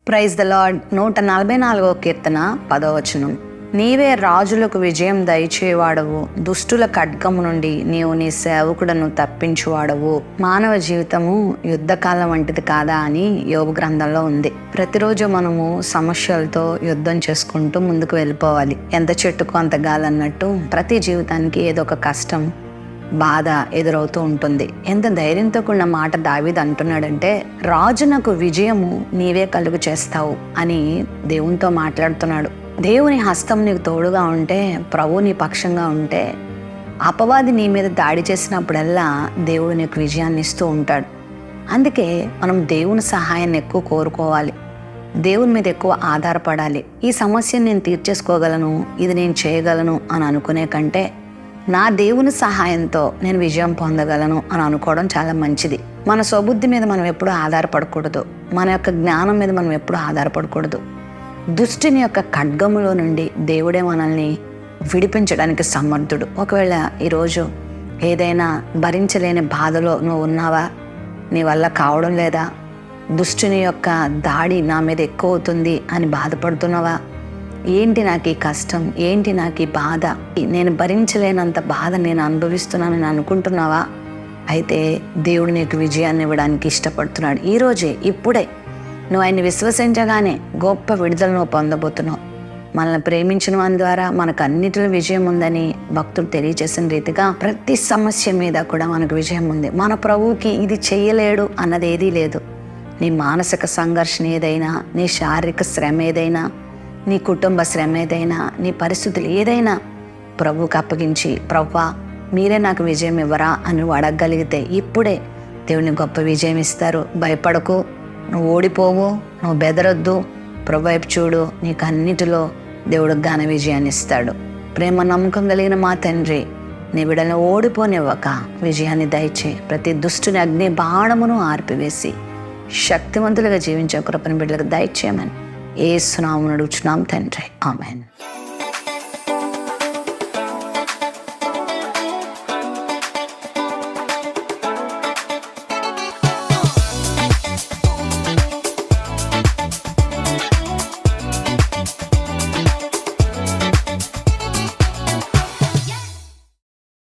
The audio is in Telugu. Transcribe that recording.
Praise the lord. 144వ కీర్తన 10వ వచనం. నీవే రాజులకు విజయం దయచేవాడవు, దుష్టుల ఖడ్గము నుండి నీవు నీ సేవకుడను తప్పించువాడవు. మానవ జీవితము యుద్ధకాలం వంటిది కాదా అని యోబు గ్రంథంలో ఉంది. ప్రతిరోజు మనము సమస్యలతో యుద్ధం చేసుకుంటూ ముందుకు వెళ్ళిపోవాలి. ఎంత చెట్టుకు అంత గాలన్నట్టు ప్రతి జీవితానికి ఏదో ఒక కష్టం, బాధ ఎదురవుతూ ఉంటుంది. ఎంత ధైర్యంతో కూడిన మాట దావీదు అంటున్నాడంటే, రాజునకు విజయము నీవే కలుగు చేస్తావు అని దేవునితో మాట్లాడుతున్నాడు. దేవుని హస్తం నీకు తోడుగా ఉంటే, ప్రభువు నీ పక్షంగా ఉంటే, అపవాది నీ మీద దాడి చేసినప్పుడల్లా దేవుడు నీకు విజయాన్ని ఇస్తూ ఉంటాడు. అందుకే మనం దేవుని సహాయాన్ని ఎక్కువ కోరుకోవాలి, దేవుని మీద ఎక్కువ ఆధారపడాలి. ఈ సమస్యను నేను తీర్చేసుకోగలను, ఇది నేను చేయగలను అని అనుకునే కంటే, నా దేవుని సహాయంతో నేను విజయం పొందగలను అని అనుకోవడం చాలా మంచిది. మన స్వబుద్ధి మీద మనం ఎప్పుడూ ఆధారపడకూడదు, మన యొక్క జ్ఞానం మీద మనం ఎప్పుడూ ఆధారపడకూడదు. దుష్టుని యొక్క ఖడ్గములో నుండి దేవుడే మనల్ని విడిపించడానికి సమర్థుడు. ఒకవేళ ఈరోజు ఏదైనా భరించలేని బాధలో నువ్వు ఉన్నావా, నీ వల్ల కావడం లేదా, దుష్టుని యొక్క దాడి నా మీద ఎక్కువ అవుతుంది అని బాధపడుతున్నావా, ఏంటి నాకు ఈ కష్టం, ఏంటి నాకు ఈ బాధ, నేను భరించలేనంత బాధ నేను అనుభవిస్తున్నానని అనుకుంటున్నావా? అయితే దేవుడు నీకు విజయాన్ని ఇవ్వడానికి ఇష్టపడుతున్నాడు. ఈరోజే, ఇప్పుడే నువ్వు ఆయన్ని విశ్వసించగానే గొప్ప విడుదల నువ్వు పొందబోతున్నావు. మనల్ని ప్రేమించిన వాని ద్వారా మనకు అన్నిటిలో విజయం ఉందని భక్తుడు తెలియజేసిన రీతిగా ప్రతి సమస్య మీద కూడా మనకు విజయం ఉంది. మన ప్రభువుకి ఇది చెయ్యలేడు అన్నది ఏదీ లేదు. నీ మానసిక సంఘర్షణ ఏదైనా, నీ శారీరక శ్రమ ఏదైనా, నీ కుటుంబ శ్రమ ఏదైనా, నీ పరిస్థితులు ఏదైనా ప్రభువుకి అప్పగించి, ప్రభువా మీరే నాకు విజయం ఇవ్వరా అని నువ్వు అడగగలిగితే ఇప్పుడే దేవుని గొప్ప విజయం ఇస్తారు. భయపడకు, నువ్వు ఓడిపోవు, నువ్వు బెదరొద్దు, ప్రభు వైపు చూడు, నీకు అన్నిటిలో దేవుడు ఘన విజయాన్ని ఇస్తాడు. ప్రేమ నమ్మకం కలిగిన మా తండ్రి, నీ బిడ్డలను ఓడిపోనివ్వక విజయాన్ని దయచే, ప్రతి దుష్టుని అగ్ని బాణమును ఆర్పివేసి శక్తివంతులుగా జీవించే కృపను బిడ్డలకు దయచేయమని యేసు నామమున అడుగుచున్నాం తండ్రి, ఆమేన్.